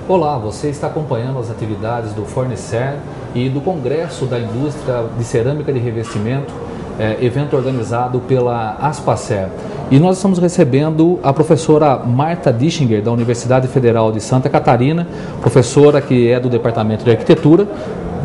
Olá, você está acompanhando as atividades do Fornecer e do Congresso da Indústria de Cerâmica de Revestimento, evento organizado pela Aspacer. E nós estamos recebendo a professora Marta Dischinger, da Universidade Federal de Santa Catarina, professora que é do Departamento de Arquitetura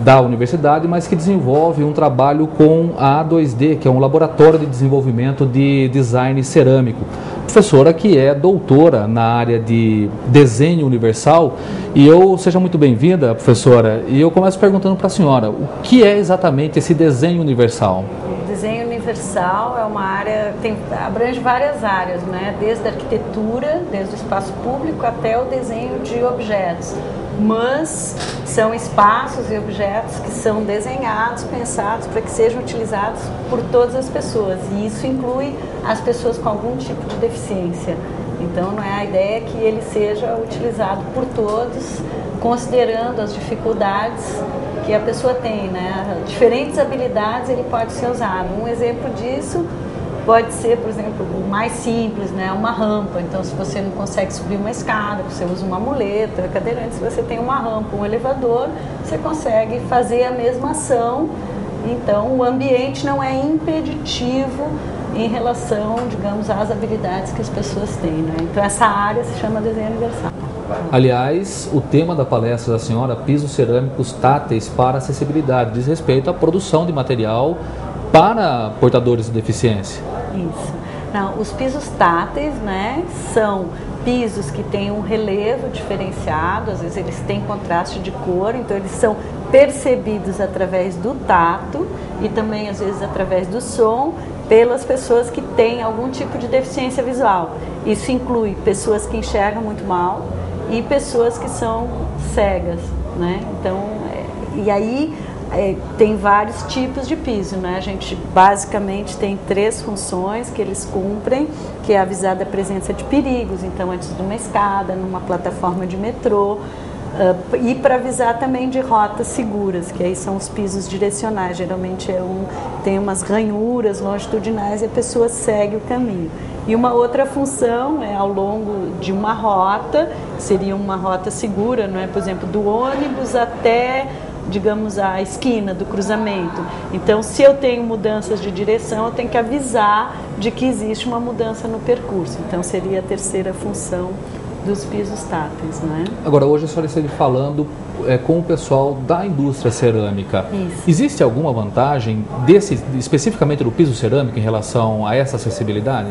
da universidade, mas que desenvolve um trabalho com a A2D, que é um laboratório de desenvolvimento de design cerâmico. Professora que é doutora na área de desenho universal, e seja muito bem-vinda, professora, e eu começo perguntando para a senhora, o que é exatamente esse desenho universal? O desenho universal é uma área, abrange várias áreas, né? Desde a arquitetura, desde o espaço público até o desenho de objetos. Mas são espaços e objetos que são desenhados, pensados para que sejam utilizados por todas as pessoas. E isso inclui as pessoas com algum tipo de deficiência. Então, não é a ideia que ele seja utilizado por todos, considerando as dificuldades que a pessoa tem, né? Diferentes habilidades ele pode ser usado. Um exemplo disso pode ser, por exemplo, o mais simples, né? Uma rampa. Então, se você não consegue subir uma escada, você usa uma muleta, cadeirante, se você tem uma rampa, um elevador, você consegue fazer a mesma ação. Então, o ambiente não é impeditivo em relação, digamos, às habilidades que as pessoas têm, né? Então, essa área se chama desenho universal. Aliás, o tema da palestra da senhora, pisos cerâmicos táteis para acessibilidade, diz respeito à produção de material para portadores de deficiência. Isso. Não, os pisos táteis, né, são pisos que têm um relevo diferenciado, às vezes eles têm contraste de cor, então eles são percebidos através do tato e também às vezes através do som pelas pessoas que têm algum tipo de deficiência visual. Isso inclui pessoas que enxergam muito mal e pessoas que são cegas, né? Então, e aí tem vários tipos de piso, né? A gente basicamente tem 3 funções que eles cumprem, que é avisar da presença de perigos, então antes de uma escada, numa plataforma de metrô, e para avisar também de rotas seguras, que aí são os pisos direcionais, geralmente tem umas ranhuras longitudinais e a pessoa segue o caminho. E uma outra função é ao longo de uma rota, seria uma rota segura, não é? Por exemplo, do ônibus até, digamos, a esquina do cruzamento. Então, se eu tenho mudanças de direção, eu tenho que avisar de que existe uma mudança no percurso. Então, seria a terceira função dos pisos táteis, né? Agora, hoje a senhora esteve falando com o pessoal da indústria cerâmica. Isso. Existe alguma vantagem especificamente do piso cerâmico em relação a essa acessibilidade?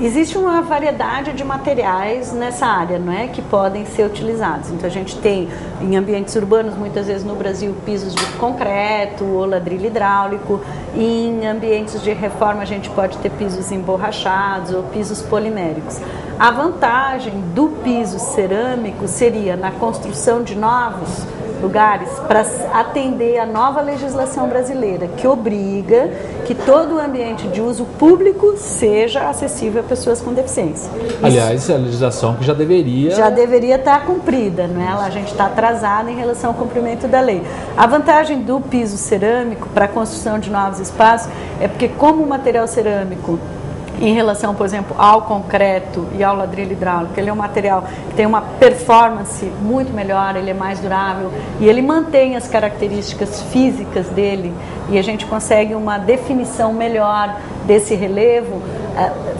Existe uma variedade de materiais nessa área, não é, que podem ser utilizados. Então a gente tem em ambientes urbanos, muitas vezes no Brasil, pisos de concreto ou ladrilho hidráulico. E em ambientes de reforma a gente pode ter pisos emborrachados ou pisos poliméricos. A vantagem do piso cerâmico seria na construção de novos lugares para atender a nova legislação brasileira, que obriga que todo o ambiente de uso público seja acessível a pessoas com deficiência. Aliás, a legislação que já deveria estar cumprida, não é? A gente está atrasado em relação ao cumprimento da lei. A vantagem do piso cerâmico para a construção de novos espaços é porque, como o material cerâmico, em relação, por exemplo, ao concreto e ao ladrilho hidráulico, ele é um material que tem uma performance muito melhor, ele é mais durável e ele mantém as características físicas dele, e a gente consegue uma definição melhor desse relevo.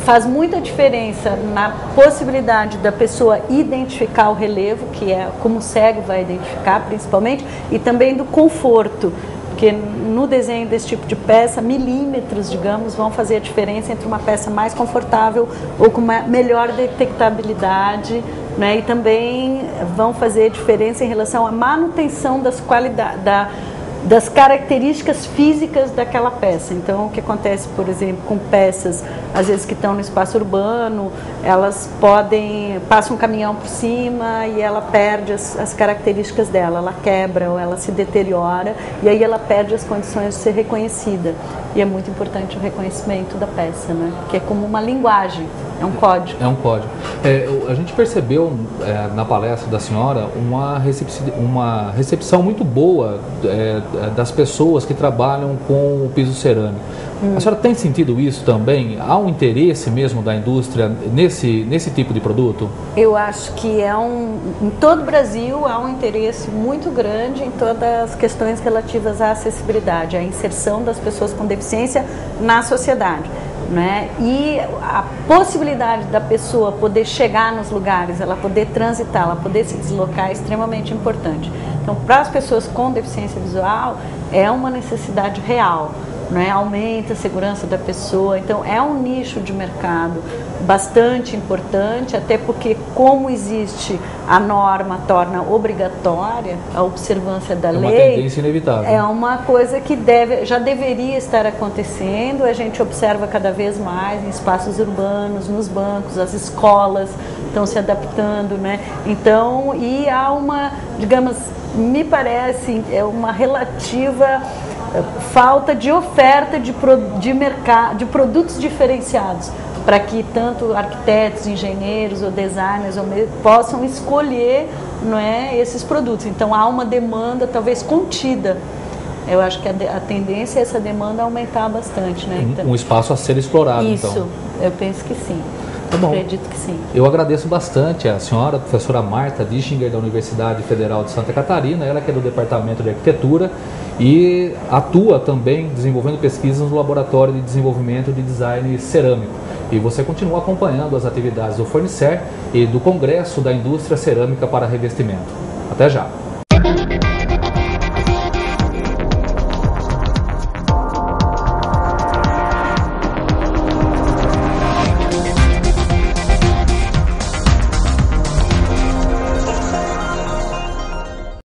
Faz muita diferença na possibilidade da pessoa identificar o relevo, que é como o cego vai identificar principalmente, e também do conforto. Porque no desenho desse tipo de peça, milímetros, digamos, vão fazer a diferença entre uma peça mais confortável ou com uma melhor detectabilidade, né? E também vão fazer a diferença em relação à manutenção das das características físicas daquela peça. Então, o que acontece, por exemplo, com peças, às vezes que estão no espaço urbano, elas passa um caminhão por cima e ela perde as características dela, ela quebra ou ela se deteriora e aí ela perde as condições de ser reconhecida. E é muito importante o reconhecimento da peça, né? Que é como uma linguagem, é um código. É um código. A gente percebeu na palestra da senhora uma recepção muito boa das pessoas que trabalham com o piso cerâmico. A senhora tem sentido isso também? Há um interesse mesmo da indústria nesse tipo de produto? Eu acho que em todo o Brasil há um interesse muito grande em todas as questões relativas à acessibilidade, à inserção das pessoas com deficiência na sociedade. Né? E a possibilidade da pessoa poder chegar nos lugares, ela poder transitar, ela poder se deslocar é extremamente importante. Então, para as pessoas com deficiência visual, é uma necessidade real. Né? Aumenta a segurança da pessoa, então é um nicho de mercado bastante importante, até porque como existe a norma torna obrigatória a observância da lei, é uma tendência inevitável. É uma coisa que já deveria estar acontecendo, a gente observa cada vez mais em espaços urbanos, nos bancos, as escolas estão se adaptando, né? Então, e há uma, digamos, me parece, é uma relativa falta de oferta de mercado, de produtos diferenciados, para que tanto arquitetos, engenheiros ou designers possam escolher, não é, esses produtos. Então há uma demanda talvez contida. Eu acho que a tendência é essa demanda aumentar bastante, né? Então, um espaço a ser explorado, isso, então. Eu penso que sim. Tá bom. Acredito que sim. Eu agradeço bastante a senhora, a professora Marta Dischinger, da Universidade Federal de Santa Catarina, ela que é do Departamento de Arquitetura e atua também desenvolvendo pesquisas no Laboratório de Desenvolvimento de Design Cerâmico. E você continua acompanhando as atividades do Fornecer e do Congresso da Indústria Cerâmica para Revestimento. Até já!